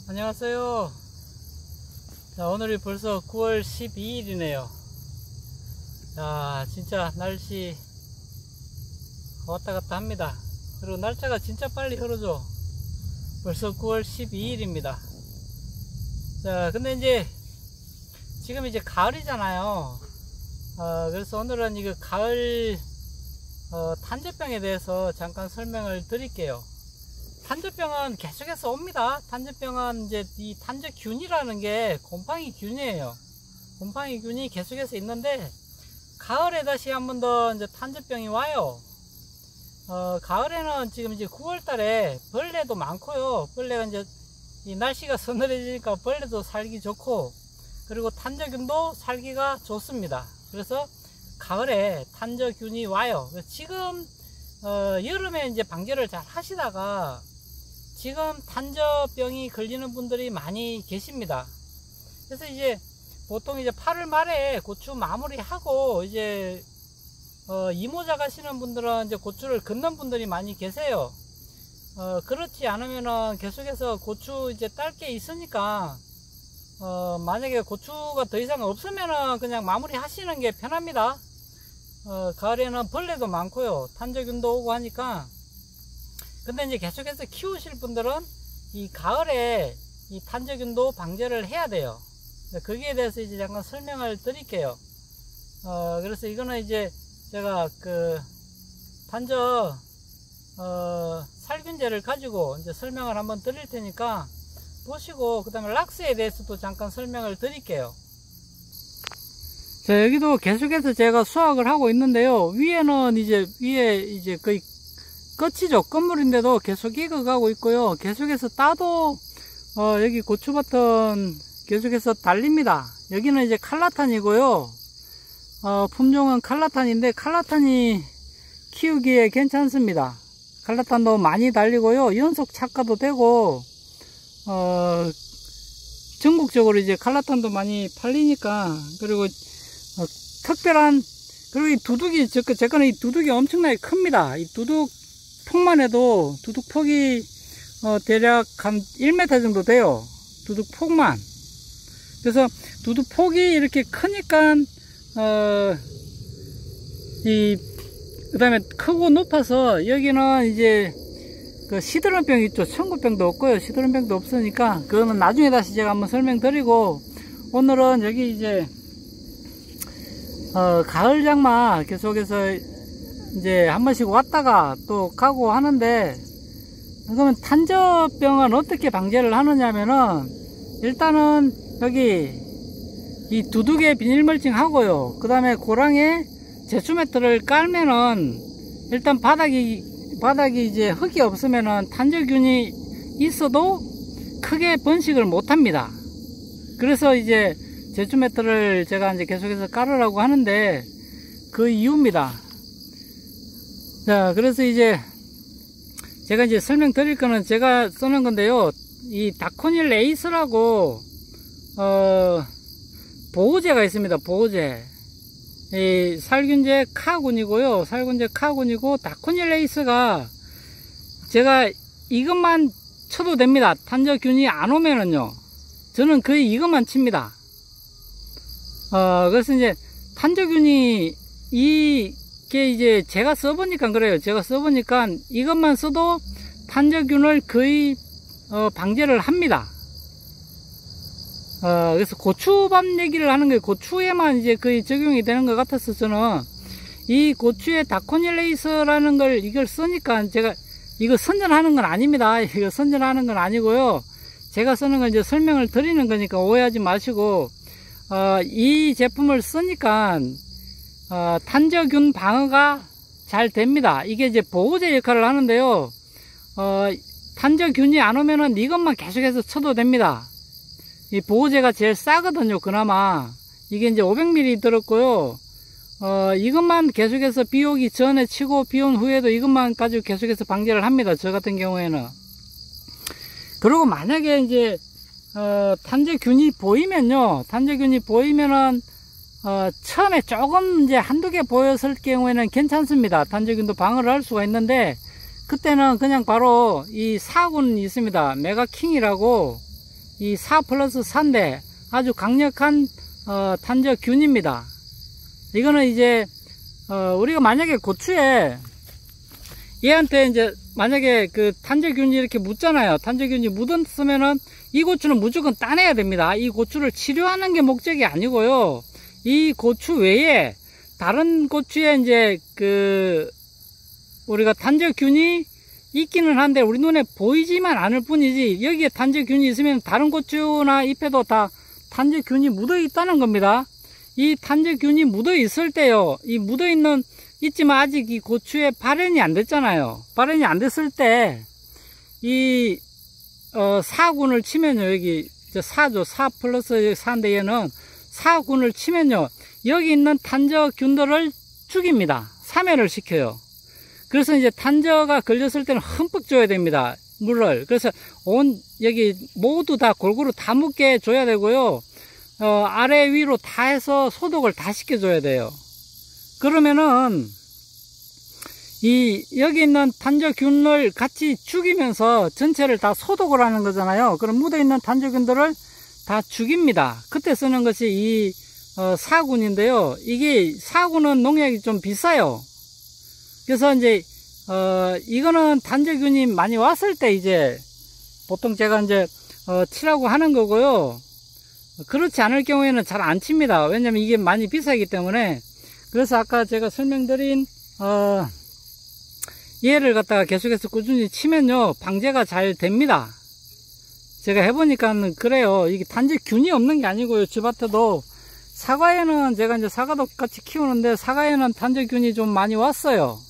안녕하세요. 자, 오늘이 벌써 9월 12일이네요. 자, 진짜 날씨 왔다 갔다 합니다. 그리고 날짜가 진짜 빨리 흐르죠. 벌써 9월 12일입니다. 자, 근데 이제 지금 이제 가을이잖아요. 그래서 오늘은 이거 가을 탄저병에 대해서 잠깐 설명을 드릴게요. 탄저병은 계속해서 옵니다. 탄저병은 이제 이 탄저균이라는 게 곰팡이균이에요. 곰팡이균이 계속해서 있는데 가을에 다시 한 번 더 이제 탄저병이 와요. 가을에는 지금 이제 9월 달에 벌레도 많고요. 벌레가 이제 이 날씨가 서늘해지니까 벌레도 살기 좋고, 그리고 탄저균도 살기가 좋습니다. 그래서 가을에 탄저균이 와요. 지금 여름에 이제 방제를 잘 하시다가 지금 탄저병이 걸리는 분들이 많이 계십니다. 그래서 이제 보통 이제 8월 말에 고추 마무리하고 이제 이모작 하시는 분들은 이제 고추를 긋는 분들이 많이 계세요. 그렇지 않으면은 계속해서 고추 이제 딸 게 있으니까 만약에 고추가 더 이상 없으면은 그냥 마무리 하시는 게 편합니다. 가을에는 벌레도 많고요, 탄저균도 오고 하니까. 근데 이제 계속해서 키우실 분들은 이 가을에 이 탄저균도 방제를 해야 돼요. 거기에 대해서 이제 잠깐 설명을 드릴게요. 그래서 이거는 이제 제가 그 탄저 살균제를 가지고 이제 설명을 한번 드릴 테니까 보시고, 그 다음에 락스에 대해서도 잠깐 설명을 드릴게요. 자, 여기도 계속해서 제가 수확을 하고 있는데요. 위에는 위에 이제 거의 끝이죠. 끝물인데도 계속 익어가고 있고요. 계속해서 따도 여기 고추밭은 계속해서 달립니다. 여기는 이제 칼라탄이고요. 품종은 칼라탄인데 칼라탄이 키우기에 괜찮습니다. 칼라탄도 많이 달리고요. 연속 착과도 되고, 전국적으로 이제 칼라탄도 많이 팔리니까. 그리고 특별한, 그리고 이 두둑이, 제 거는 이 두둑이 엄청나게 큽니다. 이 두둑 폭만 해도 두둑 폭이 대략 한 1m 정도 돼요. 두둑 폭만. 그래서 두둑 폭이 이렇게 크니까 그 다음에 크고 높아서, 여기는 이제 그 시드름병 있죠. 청구병도 없고요. 시드름병도 없으니까 그거는 나중에 다시 제가 한번 설명드리고, 오늘은 여기 이제 가을 장마 계속해서 이제 한 번씩 왔다가 또 가고 하는데, 그러면 탄저병은 어떻게 방제를 하느냐면은, 일단은 여기 이 두둑에 비닐 멀칭 하고요. 그 다음에 고랑에 제초 매트를 깔면은, 일단 바닥이 이제 흙이 없으면은 탄저균이 있어도 크게 번식을 못 합니다. 그래서 이제 제초 매트를 제가 이제 계속해서 깔으라고 하는데, 그 이유입니다. 자, 그래서 이제 제가 이제 설명드릴 거는 제가 쓰는 건데요. 이 다코닐 에이스라고 보호제가 있습니다. 보호제. 이 살균제 카군이고요. 살균제 카군이고, 다코닐 에이스가 제가 이것만 쳐도 됩니다. 탄저균이 안 오면은요. 저는 거의 이것만 칩니다. 그래서 이제 탄저균이 이게 이제 제가 써보니까 그래요. 제가 써보니까 이것만 써도 탄저균을 거의 방제를 합니다. 그래서 고추밥 얘기를 하는 거예요. 고추에만 이제 거의 적용이 되는 것 같아서, 저는 이 고추에 다코닐레이스라는 걸 이걸 쓰니까, 제가 이거 선전하는 건 아닙니다. 이거 선전하는 건 아니고요. 제가 쓰는 건 이제 설명을 드리는 거니까 오해하지 마시고, 이 제품을 쓰니까 탄저균 방어가 잘 됩니다. 이게 이제 보호제 역할을 하는데요. 탄저균이 안 오면은 이것만 계속해서 쳐도 됩니다. 이 보호제가 제일 싸거든요. 그나마 이게 이제 500ml 들었고요. 이것만 계속해서 비 오기 전에 치고, 비 온 후에도 이것만 가지고 계속해서 방제를 합니다. 저 같은 경우에는. 그리고 만약에 이제 탄저균이 보이면요, 탄저균이 보이면은 처음에 조금 이제 한두 개 보였을 경우에는 괜찮습니다. 탄저균도 방어를 할 수가 있는데, 그때는 그냥 바로 이 사군이 있습니다. 메가킹이라고 이 4+4인데 아주 강력한 탄저균입니다. 이거는 이제 우리가 만약에 고추에 얘한테 이제 만약에 그 탄저균이 이렇게 묻잖아요. 탄저균이 묻었으면은 이 고추는 무조건 따내야 됩니다. 이 고추를 치료하는 게 목적이 아니고요. 이 고추 외에 다른 고추에 이제 그 우리가 탄저균이 있기는 한데 우리 눈에 보이지만 않을 뿐이지, 여기에 탄저균이 있으면 다른 고추나 잎에도 다 탄저균이 묻어 있다는 겁니다. 이 탄저균이 묻어 있을 때요, 이 묻어 있는 있지만 아직 이 고추에 발현이 안 됐잖아요. 발현이 안 됐을 때 이 사군을 치면요, 여기 4죠. 4+4인데 얘는 4군을 치면요, 여기 있는 탄저균들을 죽입니다. 사멸을 시켜요. 그래서 이제 탄저가 걸렸을 때는 흠뻑 줘야 됩니다. 물을. 그래서 여기 모두 다 골고루 다 묻게 줘야 되고요. 아래 위로 다 해서 소독을 다 시켜줘야 돼요. 그러면은 여기 있는 탄저균을 같이 죽이면서 전체를 다 소독을 하는 거잖아요. 그럼 묻어있는 탄저균들을 다 죽입니다. 그때 쓰는 것이 이 사군인데요. 이게 사군은 농약이 좀 비싸요. 그래서 이제 이거는 탄저균이 많이 왔을 때 이제 보통 제가 이제 치라고 하는 거고요. 그렇지 않을 경우에는 잘 안 칩니다. 왜냐면 이게 많이 비싸기 때문에. 그래서 아까 제가 설명드린 얘를 갖다가 계속해서 꾸준히 치면요, 방제가 잘 됩니다. 제가 해보니까 그래요. 이게 단지 균이 없는 게 아니고요. 집밭에도 사과에는 제가 이제 사과도 같이 키우는데 사과에는 탄저균이 좀 많이 왔어요.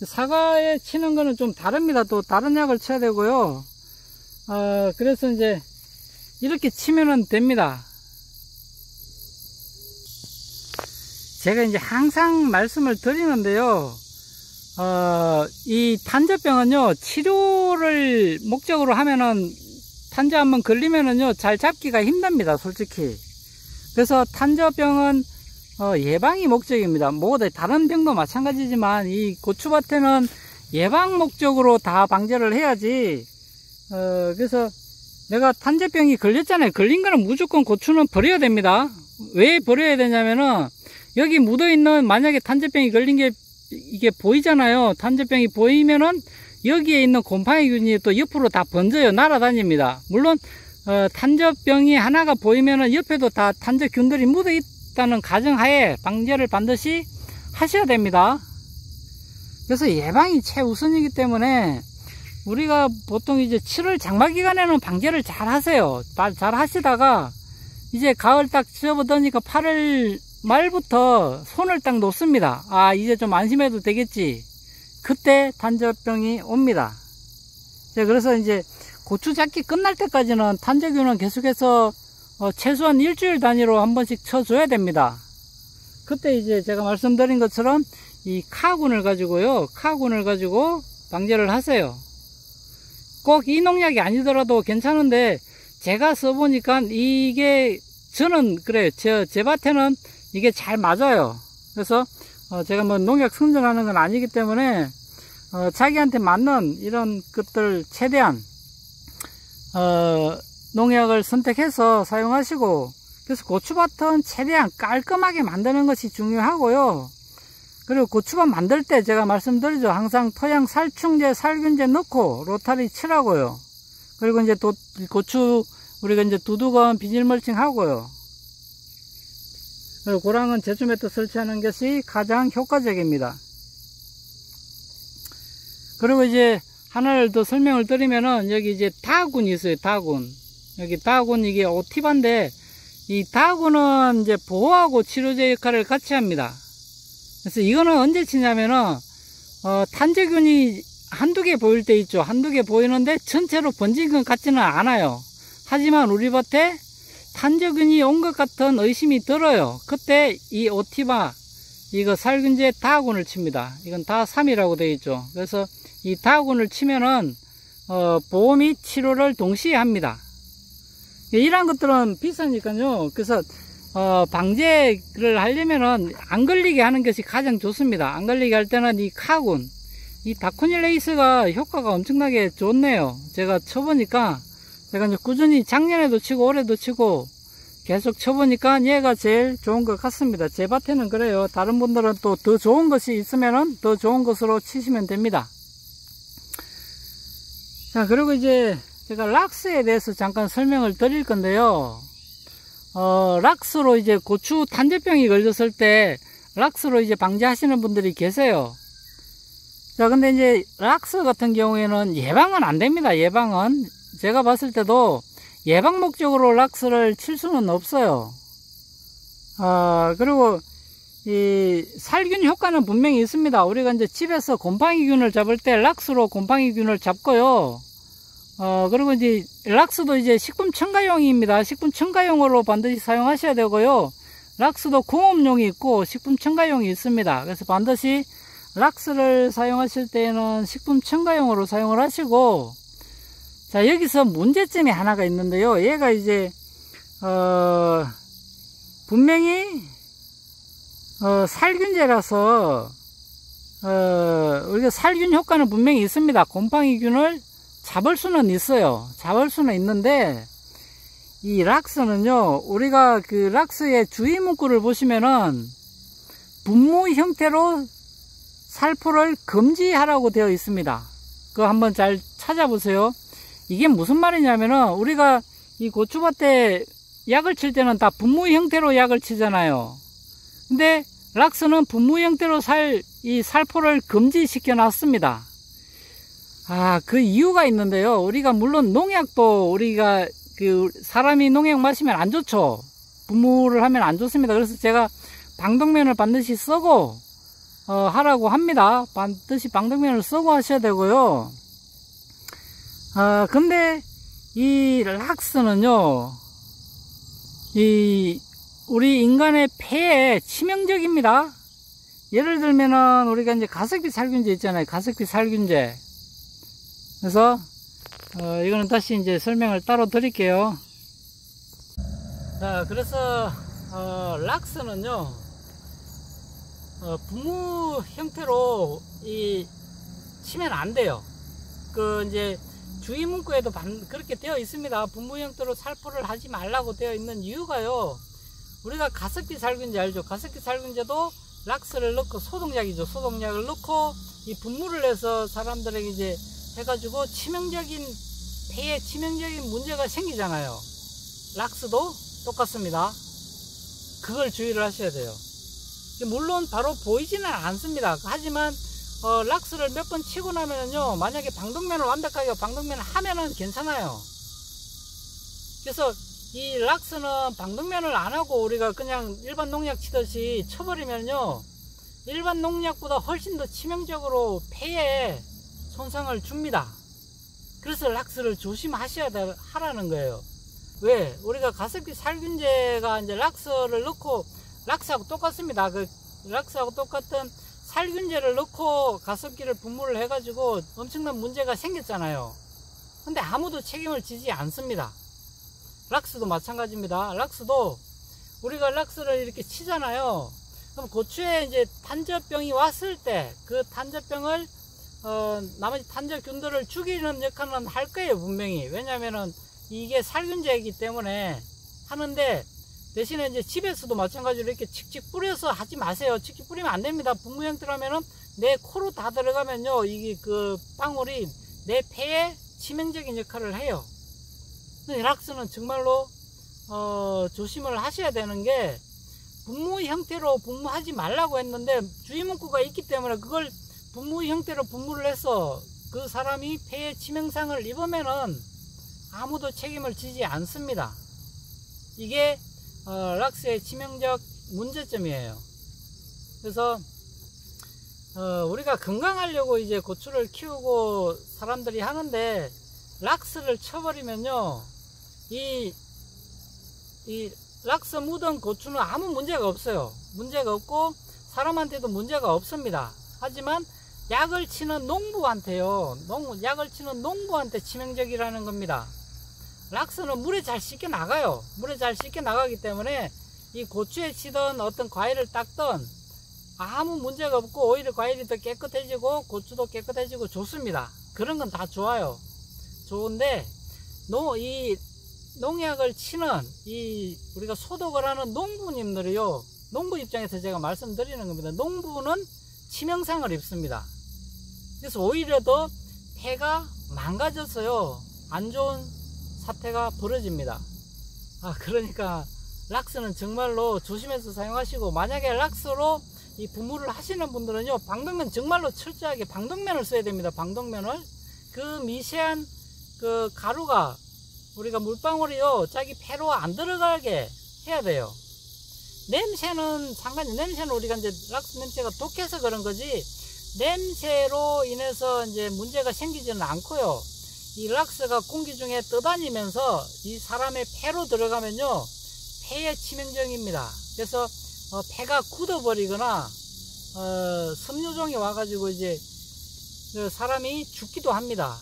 사과에 치는 거는 좀 다릅니다. 또 다른 약을 쳐야 되고요. 그래서 이제 이렇게 치면은 됩니다. 제가 이제 항상 말씀을 드리는데요. 이 탄저병은요, 치료를 목적으로 하면은 탄저 한번 걸리면은요, 잘 잡기가 힘듭니다, 솔직히. 그래서 탄저병은 예방이 목적입니다. 다른 병도 마찬가지지만 이 고추밭에는 예방 목적으로 다 방제를 해야지. 그래서 내가 탄저병이 걸렸잖아요. 걸린 거는 무조건 고추는 버려야 됩니다. 왜 버려야 되냐면은 여기 묻어있는, 만약에 탄저병이 걸린 게 이게 보이잖아요. 탄저병이 보이면은 여기에 있는 곰팡이균이 또 옆으로 다 번져요. 날아다닙니다. 물론 탄저병이 하나가 보이면은 옆에도 다 탄저균들이 묻어 있다는 가정하에 방제를 반드시 하셔야 됩니다. 그래서 예방이 최우선이기 때문에 우리가 보통 이제 7월 장마 기간에는 방제를 잘 하세요. 잘 하시다가 이제 가을 딱 접어드니까 8월 말부터 손을 딱 놓습니다. 이제 좀 안심해도 되겠지. 그때 탄저병이 옵니다. 그래서 이제 고추 잡기 끝날 때까지는 탄저균은 계속해서 최소한 일주일 단위로 한 번씩 쳐줘야 됩니다. 그때 이제 제가 말씀드린 것처럼 이 카군을 가지고요, 카군을 가지고 방제를 하세요. 꼭 이 농약이 아니더라도 괜찮은데 제가 써보니까 이게 저는 그래요. 제 밭에는 이게 잘 맞아요. 그래서 제가 뭐 농약 선전하는 건 아니기 때문에 자기한테 맞는 이런 것들 최대한 농약을 선택해서 사용하시고, 그래서 고추밭은 최대한 깔끔하게 만드는 것이 중요하고요. 그리고 고추밭 만들 때 제가 말씀드리죠. 항상 토양 살충제, 살균제 넣고 로타리 치라고요. 그리고 이제 또 고추 우리가 이제 두둑은 비닐 멀칭 하고요. 그리고 고랑은 제초 매트 설치하는 것이 가장 효과적입니다. 그리고 이제 하나를 더 설명을 드리면은 여기 이제 다군이 있어요. 다군. 여기 다군, 이게 오티바인데 이 다군은 이제 보호하고 치료제 역할을 같이 합니다. 그래서 이거는 언제 치냐면은 탄저균이 한두 개 보일 때 있죠. 한두 개 보이는데 전체로 번진 것 같지는 않아요. 하지만 우리 밭에 탄저균이 온 것 같은 의심이 들어요. 그때 이 오티바, 이거 살균제 다군을 칩니다. 이건 다 3이라고 되어 있죠. 그래서 이 다군을 치면은 보호 및 치료를 동시에 합니다. 이런 것들은 비싸니까요. 그래서 방제를 하려면은 안 걸리게 하는 것이 가장 좋습니다. 안 걸리게 할 때는 이 카군, 이 다쿠닐레이스가 효과가 엄청나게 좋네요. 제가 쳐보니까 제가 이제 꾸준히 작년에도 치고 올해도 치고 계속 쳐보니까 얘가 제일 좋은 것 같습니다. 제 밭에는 그래요. 다른 분들은 또 더 좋은 것이 있으면은 더 좋은 것으로 치시면 됩니다. 자, 그리고 이제 제가 락스에 대해서 잠깐 설명을 드릴 건데요. 락스로 이제 고추 탄저병이 걸렸을 때 락스로 이제 방지하시는 분들이 계세요. 자, 근데 이제 락스 같은 경우에는 예방은 안 됩니다. 예방은 제가 봤을 때도 예방 목적으로 락스를 칠 수는 없어요. 그리고 이 살균 효과는 분명히 있습니다. 우리가 이제 집에서 곰팡이균을 잡을 때 락스로 곰팡이균을 잡고요. 그리고 이제 락스도 이제 식품 첨가용입니다. 식품 첨가용으로 반드시 사용하셔야 되고요. 락스도 공업용이 있고 식품 첨가용이 있습니다. 그래서 반드시 락스를 사용하실 때는 식품 첨가용으로 사용을 하시고, 자, 여기서 문제점이 하나가 있는데요. 얘가 이제 분명히 살균제라서 우리가 살균 효과는 분명히 있습니다. 곰팡이균을 잡을 수는 있어요. 잡을 수는 있는데, 이 락스는요, 우리가 그 락스의 주의 문구를 보시면은 분무 형태로 살포를 금지하라고 되어 있습니다. 그거 한번 잘 찾아보세요. 이게 무슨 말이냐면은 우리가 이 고추밭에 약을 칠 때는 다 분무 형태로 약을 치잖아요. 근데 락스는 분무 형태로 이 살포를 금지시켜 놨습니다. 그 이유가 있는데요. 우리가 물론 농약도 우리가 사람이 농약 마시면 안 좋죠. 분무를 하면 안 좋습니다. 그래서 제가 방독면을 반드시 쓰고 하라고 합니다. 반드시 방독면을 쓰고 하셔야 되고요. 근데 이 락스는요, 우리 인간의 폐에 치명적입니다. 예를 들면은 우리가 이제 가습기 살균제 있잖아요. 가습기 살균제. 그래서 이거는 다시 이제 설명을 따로 드릴게요. 자, 그래서 락스는요, 분무 형태로 치면 안 돼요. 이제 주의 문구에도 그렇게 되어 있습니다. 분무 형태로 살포를 하지 말라고 되어 있는 이유가요, 우리가 가습기 살균제 알죠? 가습기 살균제도 락스를 넣고, 소독약이죠. 소독약을 넣고 이 분무를 해서 사람들에게 이제 해가지고 폐에 치명적인 문제가 생기잖아요. 락스도 똑같습니다. 그걸 주의를 하셔야 돼요. 물론 바로 보이지는 않습니다. 하지만 락스를 몇 번 치고 나면은요, 만약에 방독면을 완벽하게 방독면을 하면은 괜찮아요. 그래서 이 락스는 방독면을 안 하고 우리가 그냥 일반 농약 치듯이 쳐버리면요, 일반 농약보다 훨씬 더 치명적으로 폐에 손상을 줍니다. 그래서 락스를 조심하셔야 하라는 거예요. 왜? 우리가 가습기 살균제가 이제 락스를 넣고, 락스하고 똑같습니다. 락스하고 똑같은 살균제를 넣고 가습기를 분무를 해가지고 엄청난 문제가 생겼잖아요. 근데 아무도 책임을 지지 않습니다. 락스도 마찬가지입니다. 락스도 우리가 락스를 이렇게 치잖아요. 그럼 고추에 이제 탄저병이 왔을 때 그 탄저병을 나머지 탄저균들을 죽이는 역할은 할 거예요, 분명히. 왜냐면은 이게 살균제이기 때문에 하는데, 대신에 이제 집에서도 마찬가지로 이렇게 칙칙 뿌려서 하지 마세요. 칙칙 뿌리면 안 됩니다. 분무 형태라면은 내 코로 다 들어가면요, 이게 방울이 내 폐에 치명적인 역할을 해요. 근데 락스는 정말로 조심을 하셔야 되는 게, 분무 형태로 분무하지 말라고 했는데 주의 문구가 있기 때문에 그걸 분무 형태로 분무를 해서 그 사람이 폐에 치명상을 입으면은 아무도 책임을 지지 않습니다. 이게 락스의 치명적 문제점이에요. 그래서 우리가 건강하려고 이제 고추를 키우고 사람들이 하는데, 락스를 쳐버리면요, 이 락스 묻은 고추는 아무 문제가 없어요. 문제가 없고 사람한테도 문제가 없습니다. 하지만 약을 치는 농부한테요, 약을 치는 농부한테 치명적이라는 겁니다. 락스는 물에 잘 씻겨 나가요. 물에 잘 씻겨 나가기 때문에 이 고추에 치던 어떤 과일을 닦던 아무 문제가 없고, 오히려 과일이 더 깨끗해지고 고추도 깨끗해지고 좋습니다. 그런 건 다 좋아요. 좋은데 이 농약을 치는 우리가 소독을 하는 농부님들이요, 농부 입장에서 제가 말씀드리는 겁니다. 농부는 치명상을 입습니다. 그래서 오히려 더 폐가 망가져서요, 안 좋은 사태가 벌어집니다. 그러니까 락스는 정말로 조심해서 사용하시고, 만약에 락스로 이 부무를 하시는 분들은요, 방독면 정말로 철저하게 방독면을 써야 됩니다. 방독면을. 그 미세한 그 가루가 우리가 물방울이요, 자기 폐로 안 들어가게 해야 돼요. 냄새는 상관이, 냄새는 우리가 이제 락스 냄새가 독해서 그런 거지, 냄새로 인해서 이제 문제가 생기지는 않고요. 이 락스가 공기 중에 떠다니면서 이 사람의 폐로 들어가면요, 폐에 치명적입니다. 그래서 폐가 굳어버리거나 섬유종이 와가지고 이제 사람이 죽기도 합니다.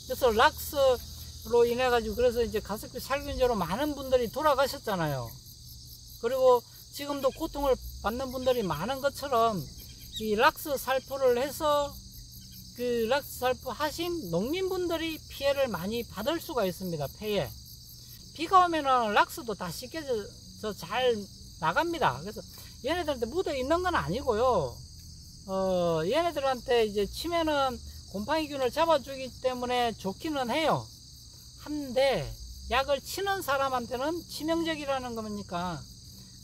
그래서 락스로 인해 가지고, 그래서 이제 가습기 살균제로 많은 분들이 돌아가셨잖아요. 그리고 지금도 고통을 받는 분들이 많은 것처럼, 이 락스 살포를 해서 그 락스 살포 하신 농민분들이 피해를 많이 받을 수가 있습니다. 폐에. 비가 오면은 락스도 다 씻겨져서 잘 나갑니다. 그래서 얘네들한테 묻어 있는 건 아니고요. 얘네들한테 이제 치면은 곰팡이균을 잡아주기 때문에 좋기는 해요. 한데 약을 치는 사람한테는 치명적이라는 거니까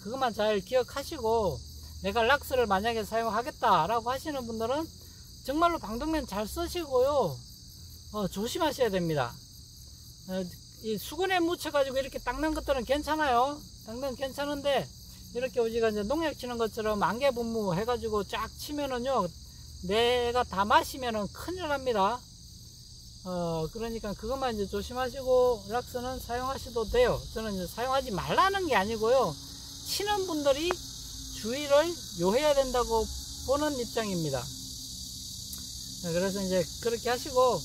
그것만 잘 기억하시고, 내가 락스를 만약에 사용하겠다 라고 하시는 분들은 정말로 방독면 잘 쓰시고요, 조심하셔야 됩니다. 이 수건에 묻혀 가지고 이렇게 닦는 것들은 괜찮아요. 닦는 괜찮은데, 이렇게 우리가 이제 농약 치는 것처럼 안개분무 해가지고 쫙 치면은요, 내가 다 마시면은 큰일 납니다. 그러니까 그것만 이제 조심하시고 락스는 사용하셔도 돼요. 저는 이제 사용하지 말라는 게 아니고요, 치는 분들이 주의를 요해야 된다고 보는 입장입니다. 그래서 이제 그렇게 하시고,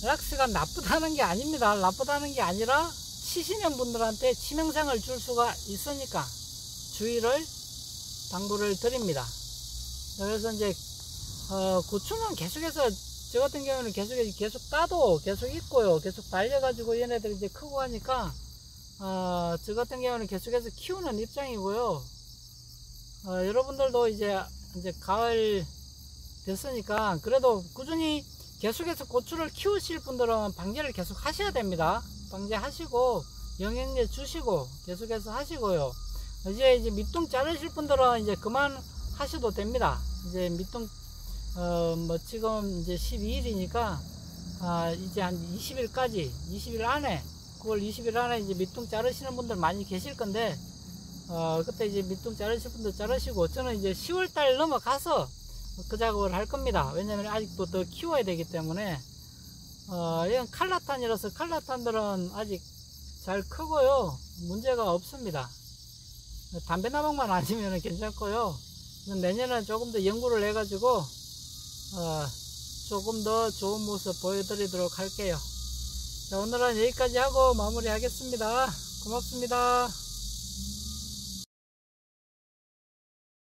락스가 나쁘다는 게 아닙니다. 나쁘다는 게 아니라 치시는 분들한테 치명상을 줄 수가 있으니까 주의를 당부를 드립니다. 그래서 이제 고추는 계속해서, 저 같은 경우는 계속 따도 계속 있고요, 계속 달려가지고 얘네들이 이제 크고 하니까 저 같은 경우는 계속해서 키우는 입장이고요. 여러분들도 이제 가을 됐으니까 그래도 꾸준히 계속해서 고추를 키우실 분들은 방제를 계속 하셔야 됩니다. 방제하시고 영양제 주시고 계속해서 하시고요. 이제 밑둥 자르실 분들은 이제 그만 하셔도 됩니다. 이제 밑둥 뭐 지금 이제 12일이니까 이제 한 20일까지, 20일 안에, 9월 20일 안에 이제 밑둥 자르시는 분들 많이 계실 건데, 그때 이제 밑둥 자르실 분들 자르시고, 저는 이제 10월달 넘어가서 그 작업을 할 겁니다. 왜냐면 아직도 더 키워야 되기 때문에. 이건 칼라탄이라서 칼라탄들은 아직 잘 크고요, 문제가 없습니다. 담배나방만 아니면 괜찮고요. 내년에 조금 더 연구를 해가지고 조금 더 좋은 모습 보여드리도록 할게요. 자, 오늘은 여기까지 하고 마무리 하겠습니다. 고맙습니다.